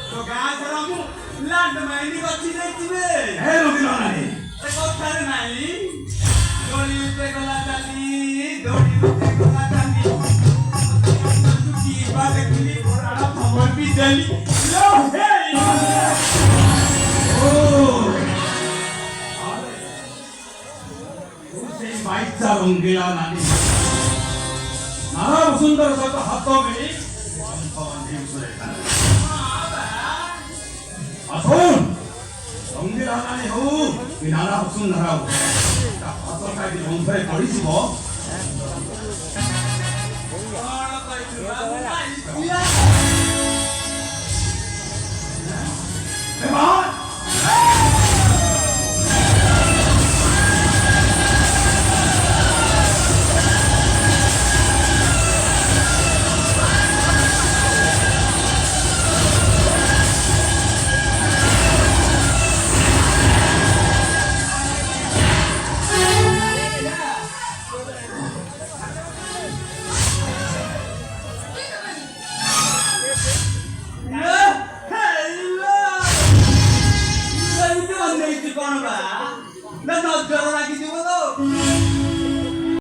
तो गाँ सारा मु लांड माइनी बच्ची नहीं थी हे रोगिला नाही ते कोठार नाही दोनी उते गला चाली तू की बात केली कोराडा भवन भी दिली लो हे ओ उसे बाईचा रोगिला नाही नारा सुंदर सा हातों में असून रोगिला नाही हो की नारा सुंदर हो हातों का भी रोंगे पड़ी सी वो कोण काय तुला